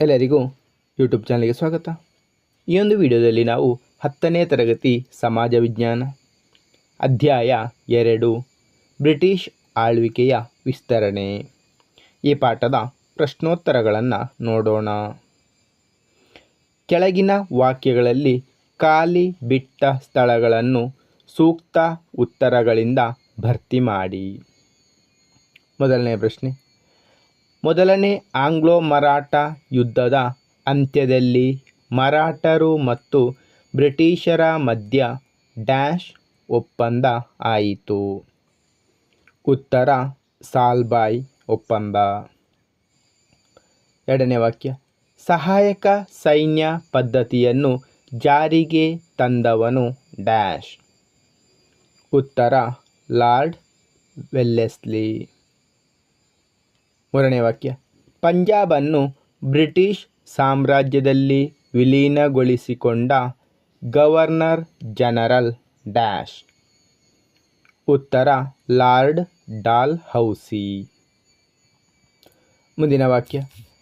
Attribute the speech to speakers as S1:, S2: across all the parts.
S1: ಎಲ್ಲರಿಗೂ ಯೂಟ್ಯೂಬ್ ಚಾನಲ್ಗೆ ಸ್ವಾಗತ. ಈ ಒಂದು ವಿಡಿಯೋದಲ್ಲಿ ನಾವು 10ನೇ ತರಗತಿ ಸಮಾಜ ವಿಜ್ಞಾನ ಅಧ್ಯಾಯ 2 ಬ್ರಿಟಿಷ್ ಆಳ್ವಿಕೆಯ ವಿಸ್ತರಣೆ ಈ ಪಾಠದ ಪ್ರಶ್ನೋತ್ತರಗಳನ್ನು ನೋಡೋಣ. ಕೆಳಗಿನ ವಾಕ್ಯಗಳಲ್ಲಿ ಖಾಲಿ ಬಿಟ್ಟ ಸ್ಥಳಗಳನ್ನು ಸೂಕ್ತ ಉತ್ತರಗಳಿಂದ ಭರ್ತಿ ಮಾಡಿ. ಮೊದಲನೇ ಪ್ರಶ್ನೆ, ಮೊದಲನೇ ಆಂಗ್ಲೋ ಮರಾಠ ಯುದ್ಧದ ಅಂತ್ಯದಲ್ಲಿ ಮರಾಠರು ಮತ್ತು ಬ್ರಿಟಿಷರ ಮಧ್ಯ ಡ್ಯಾಶ್ ಒಪ್ಪಂದ ಆಯಿತು. ಉತ್ತರ ಸಾಲ್ಬಾಯ್ ಒಪ್ಪಂದ. ಎರಡನೇ ವಾಕ್ಯ, ಸಹಾಯಕ ಸೈನ್ಯ ಪದ್ಧತಿಯನ್ನು ಜಾರಿಗೆ ತಂದವನು ಡ್ಯಾಶ್. ಉತ್ತರ ಲಾರ್ಡ್ ವೆಲ್ಲೆಸ್ಲಿ. ಮೂರನೇ ವಾಕ್ಯ, ಪಂಜಾಬನ್ನು ಬ್ರಿಟಿಷ್ ಸಾಮ್ರಾಜ್ಯದಲ್ಲಿ ವಿಲೀನಗೊಳಿಸಿಕೊಂಡ ಗವರ್ನರ್ ಜನರಲ್ ಡ್ಯಾಶ್. ಉತ್ತರ ಲಾರ್ಡ್ ಡಾಲ್ ಹೌಸಿ. ಮುಂದಿನ ವಾಕ್ಯ,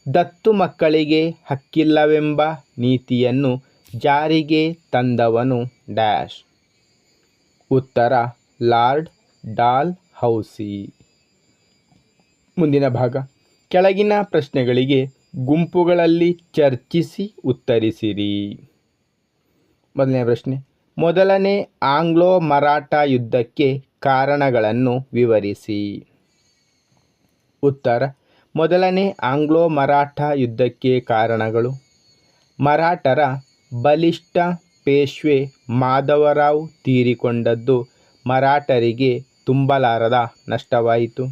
S1: ದತ್ತು ಮಕ್ಕಳಿಗೆ ಹಕ್ಕಿಲ್ಲವೆಂಬ ನೀತಿಯನ್ನು ಜಾರಿಗೆ ತಂದವನು ಡ್ಯಾಶ್. ಉತ್ತರ ಲಾರ್ಡ್ ಡಾಲ್ ಹೌಸಿ. ಮುಂದಿನ ಭಾಗ, ಕೆಳಗಿನ ಪ್ರಶ್ನೆಗಳಿಗೆ ಗುಂಪುಗಳಲ್ಲಿ ಚರ್ಚಿಸಿ ಉತ್ತರಿಸಿರಿ. ಮೊದಲನೇ ಪ್ರಶ್ನೆ, ಮೊದಲನೇ ಆಂಗ್ಲೋ ಮರಾಠ ಯುದ್ಧಕ್ಕೆ ಕಾರಣಗಳನ್ನು ವಿವರಿಸಿ. ಉತ್ತರ, ಮೊದಲನೇ ಆಂಗ್ಲೋ ಮರಾಠ ಯುದ್ಧಕ್ಕೆ ಕಾರಣಗಳು: ಮರಾಠರ ಬಲಿಷ್ಠ ಪೇಶ್ವೆ ಮಾಧವರಾವ್ ತೀರಿಕೊಂಡದ್ದು ಮರಾಠರಿಗೆ ತುಂಬಲಾರದ ನಷ್ಟವಾಯಿತು.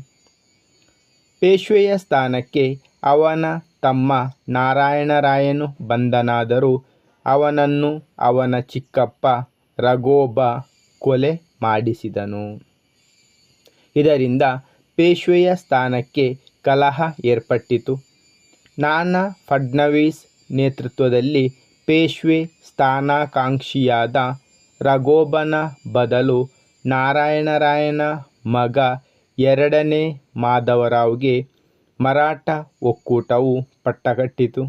S1: ಪೇಶ್ವೆಯ ಸ್ಥಾನಕ್ಕೆ ಅವನ ತಮ್ಮ ನಾರಾಯಣರಾಯನು ಬಂದನಾದರೂ ಅವನನ್ನು ಅವನ ಚಿಕ್ಕಪ್ಪ ರಘೋಬ ಕೊಲೆ ಮಾಡಿಸಿದನು. ಇದರಿಂದ ಪೇಶ್ವೆಯ ಸ್ಥಾನಕ್ಕೆ ಕಲಹ ಏರ್ಪಟ್ಟಿತು. ನಾನಾ ಫಡ್ನವೀಸ್ ನೇತೃತ್ವದಲ್ಲಿ ಪೇಶ್ವೆ ಸ್ಥಾನಾಕಾಂಕ್ಷಿಯಾದ ರಘೋಬನ ಬದಲು ನಾರಾಯಣರಾಯನ ಮಗ ಎರಡನೇ ಮಾಧವರಾವ್ಗೆ ಮರಾಠ ಒಕ್ಕೂಟವು ಪಟ್ಟಕಟ್ಟಿತು.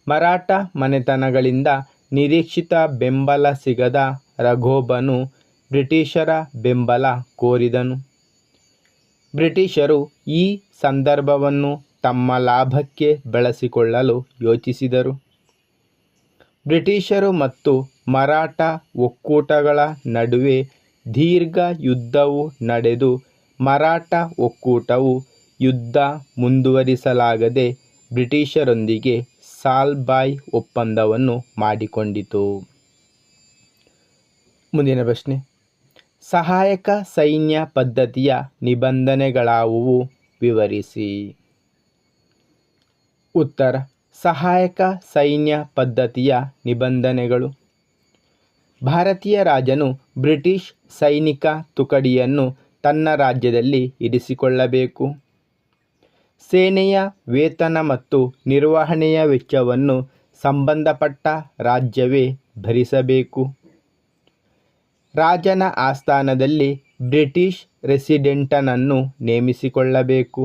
S1: ಮರಾಠ ಮನೆತನಗಳಿಂದ ನಿರೀಕ್ಷಿತ ಬೆಂಬಲ ಸಿಗದ ರಘೋಬನು ಬ್ರಿಟಿಷರ ಬೆಂಬಲ ಕೋರಿದನು. ಬ್ರಿಟಿಷರು ಈ ಸಂದರ್ಭವನ್ನು ತಮ್ಮ ಲಾಭಕ್ಕೆ ಬಳಸಿಕೊಳ್ಳಲು ಯೋಚಿಸಿದರು. ಬ್ರಿಟಿಷರು ಮತ್ತು ಮರಾಠ ಒಕ್ಕೂಟಗಳ ನಡುವೆ ದೀರ್ಘ ಯುದ್ಧವು ನಡೆದು ಮರಾಠ ಒಕ್ಕೂಟವು ಯುದ್ಧ ಮುಂದುವರಿಸಲಾಗದೆ ಬ್ರಿಟಿಷರೊಂದಿಗೆ ಸಾಲ್ಬಾಯ್ ಒಪ್ಪಂದವನ್ನು ಮಾಡಿಕೊಂಡಿತು. ಮುಂದಿನ ಪ್ರಶ್ನೆ, ಸಹಾಯಕ ಸೈನ್ಯ ಪದ್ಧತಿಯ ನಿಬಂಧನೆಗಳಾವುವು ವಿವರಿಸಿ. ಉತ್ತರ, ಸಹಾಯಕ ಸೈನ್ಯ ಪದ್ಧತಿಯ ನಿಬಂಧನೆಗಳು: ಭಾರತೀಯ ರಾಜನು ಬ್ರಿಟಿಷ್ ಸೈನಿಕ ತುಕಡಿಯನ್ನು ತನ್ನ ರಾಜ್ಯದಲ್ಲಿ ಇರಿಸಿಕೊಳ್ಳಬೇಕು. ಸೇನೆಯ ವೇತನ ಮತ್ತು ನಿರ್ವಹಣೆಯ ವೆಚ್ಚವನ್ನು ಸಂಬಂಧಪಟ್ಟ ರಾಜ್ಯವೇ ಭರಿಸಬೇಕು. ರಾಜನ ಆಸ್ಥಾನದಲ್ಲಿ ಬ್ರಿಟಿಷ್ ರೆಸಿಡೆಂಟನನ್ನು ನೇಮಿಸಿಕೊಳ್ಳಬೇಕು.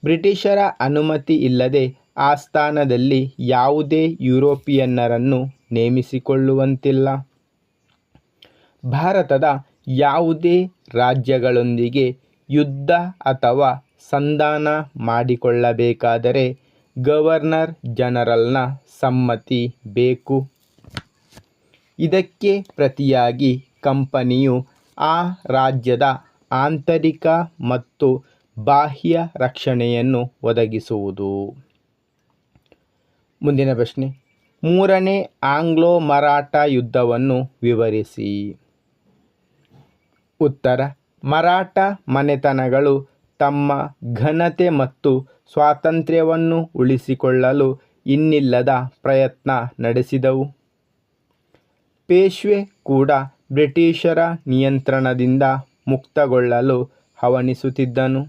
S1: ಬ್ರಿಟಿಷರ ಅನುಮತಿ ಇಲ್ಲದೆ ಆಸ್ಥಾನದಲ್ಲಿ ಯಾವುದೇ ಯುರೋಪಿಯನ್ನರನ್ನು ನೇಮಿಸಿಕೊಳ್ಳುವಂತಿಲ್ಲ. ಭಾರತದ ಯಾವುದೇ ರಾಜ್ಯಗಳೊಂದಿಗೆ ಯುದ್ಧ ಅಥವಾ ಸಂಧಾನ ಮಾಡಿಕೊಳ್ಳಬೇಕಾದರೆ ಗವರ್ನರ್ ಜನರಲ್ನ ಸಮ್ಮತಿ ಬೇಕು. ಇದಕ್ಕೆ ಪ್ರತಿಯಾಗಿ ಕಂಪನಿಯು ಆ ರಾಜ್ಯದ ಆಂತರಿಕ ಮತ್ತು ಬಾಹ್ಯ ರಕ್ಷಣೆಯನ್ನು ಒದಗಿಸುವುದು. ಮುಂದಿನ ಪ್ರಶ್ನೆ, ಮೂರನೇ ಆಂಗ್ಲೋ ಮರಾಠ ಯುದ್ಧವನ್ನು ವಿವರಿಸಿ. ಉತ್ತರ, ಮರಾಠ ಮನೆತನಗಳು ತಮ್ಮ ಘನತೆ ಮತ್ತು ಸ್ವಾತಂತ್ರ್ಯವನ್ನು ಉಳಿಸಿಕೊಳ್ಳಲು ಇನ್ನಿಲ್ಲದ ಪ್ರಯತ್ನ ನಡೆಸಿದವು. ಪೇಶ್ವೆ ಕೂಡ ಬ್ರಿಟಿಷರ ನಿಯಂತ್ರಣದಿಂದ ಮುಕ್ತಗೊಳ್ಳಲು ಹವಣಿಸುತ್ತಿದ್ದನು.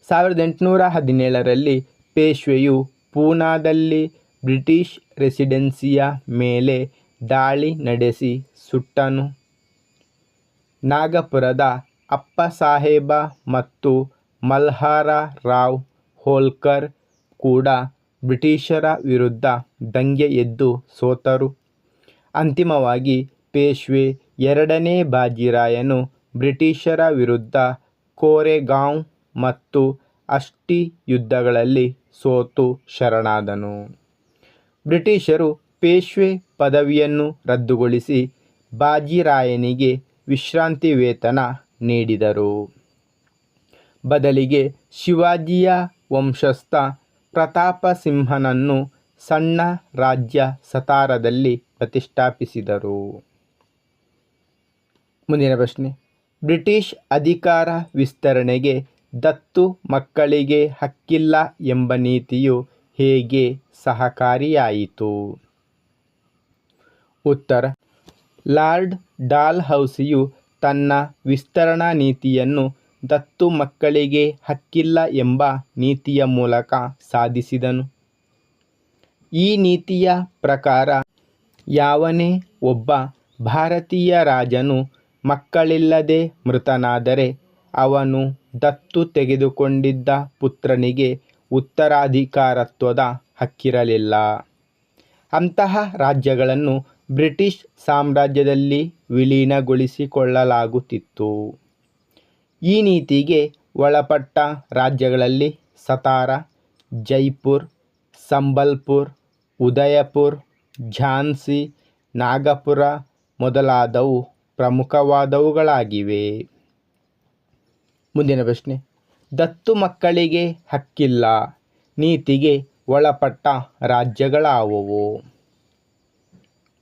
S1: 1817ರಲ್ಲಿ ಪೇಶ್ವೆಯು ಪೂನಾದಲ್ಲಿ ಬ್ರಿಟಿಷ್ ರೆಸಿಡೆನ್ಸಿಯ ಮೇಲೆ ದಾಳಿ ನಡೆಸಿ ಸುಟ್ಟನು. ನಾಗಪುರದ ಅಪ್ಪಸಾಹೇಬ ಮತ್ತು ಮಲ್ಹಾರ ರಾವ್ ಹೋಲ್ಕರ್ ಕೂಡ ಬ್ರಿಟಿಷರ ವಿರುದ್ಧ ದಂಗೆ ಎದ್ದು ಸೋತರು. ಅಂತಿಮವಾಗಿ ಪೇಶ್ವೆ ಎರಡನೇ ಬಾಜಿರಾಯನು ಬ್ರಿಟಿಷರ ವಿರುದ್ಧ ಕೋರೆಗಾಂವ್ ಮತ್ತು ಅಸ್ಟಿ ಯುದ್ಧಗಳಲ್ಲಿ ಸೋತು ಶರಣಾದನು. ಬ್ರಿಟಿಷರು ಪೇಶ್ವೆ ಪದವಿಯನ್ನು ರದ್ದುಗೊಳಿಸಿ ಬಾಜಿರಾಯನಿಗೆ ವಿಶ್ರಾಂತಿ ವೇತನ ನೀಡಿದರು. ಬದಲಿಗೆ ಶಿವಾಜಿಯ ವಂಶಸ್ಥ ಪ್ರತಾಪಸಿಂಹನನ್ನು ಸಣ್ಣ ರಾಜ್ಯ ಸತಾರದಲ್ಲಿ ಪ್ರತಿಷ್ಠಾಪಿಸಿದರು. ಮುಂದಿನ ಪ್ರಶ್ನೆ, ಬ್ರಿಟಿಷ್ ಅಧಿಕಾರ ವಿಸ್ತರಣೆಗೆ ದತ್ತು ಮಕ್ಕಳಿಗೆ ಹಕ್ಕಿಲ್ಲ ಎಂಬ ನೀತಿಯು ಹೇಗೆ ಸಹಕಾರಿಯಾಯಿತು? ಉತ್ತರ, ಲಾರ್ಡ್ ಡಾಲ್ಹೌಸಿಯು ತನ್ನ ವಿಸ್ತರಣಾ ನೀತಿಯನ್ನು ದತ್ತು ಮಕ್ಕಳಿಗೆ ಹಕ್ಕಿಲ್ಲ ಎಂಬ ನೀತಿಯ ಮೂಲಕ ಸಾಧಿಸಿದನು. ಈ ನೀತಿಯ ಪ್ರಕಾರ ಯಾವನೇ ಒಬ್ಬ ಭಾರತೀಯ ರಾಜನು ಮಕ್ಕಳಿಲ್ಲದೆ ಮೃತನಾದರೆ ಅವನು ದತ್ತು ತೆಗೆದುಕೊಂಡಿದ್ದ ಪುತ್ರನಿಗೆ ಉತ್ತರಾಧಿಕಾರತ್ವದ ಹಕ್ಕಿರಲಿಲ್ಲ. ಅಂತಹ ರಾಜ್ಯಗಳನ್ನು ಬ್ರಿಟಿಷ್ ಸಾಮ್ರಾಜ್ಯದಲ್ಲಿ ವಿಲೀನಗೊಳಿಸಿಕೊಳ್ಳಲಾಗುತ್ತಿತ್ತು. ಈ ನೀತಿಗೆ ಒಳಪಟ್ಟ ರಾಜ್ಯಗಳಲ್ಲಿ ಸತಾರ, ಜೈಪುರ್, ಸಂಬಲ್ಪುರ್, ಉದಯಪುರ್, ಝಾನ್ಸಿ, ನಾಗಪುರ ಮೊದಲಾದವು ಪ್ರಮುಖವಾದವುಗಳಾಗಿವೆ. ಮುಂದಿನ ಪ್ರಶ್ನೆ, ದತ್ತು ಮಕ್ಕಳಿಗೆ ಹಕ್ಕಿಲ್ಲ ನೀತಿಗೆ ಒಳಪಟ್ಟ ರಾಜ್ಯಗಳಾವುವು?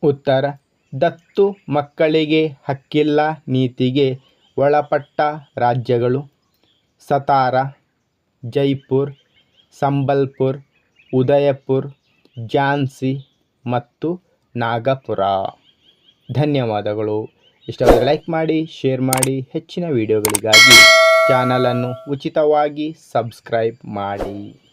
S1: ಉತ್ತರ, ದತ್ತು ಮಕ್ಕಳಿಗೆ ಹಕ್ಕಿಲ್ಲ ನೀತಿಗೆ ಒಳಪಟ್ಟ ರಾಜ್ಯಗಳು ಸತಾರ, ಜೈಪುರ್, ಸಂಬಲ್ಪುರ್, ಉದಯಪುರ್, ಝಾನ್ಸಿ ಮತ್ತು ನಾಗಪುರ. ಧನ್ಯವಾದಗಳು. ಇಷ್ಟವಾದರೆ ಲೈಕ್ ಮಾಡಿ, ಶೇರ್ ಮಾಡಿ. ಹೆಚ್ಚಿನ ವಿಡಿಯೋಗಳಿಗಾಗಿ ಚಾನಲನ್ನು ಉಚಿತವಾಗಿ ಸಬ್ಸ್ಕ್ರೈಬ್ ಮಾಡಿ.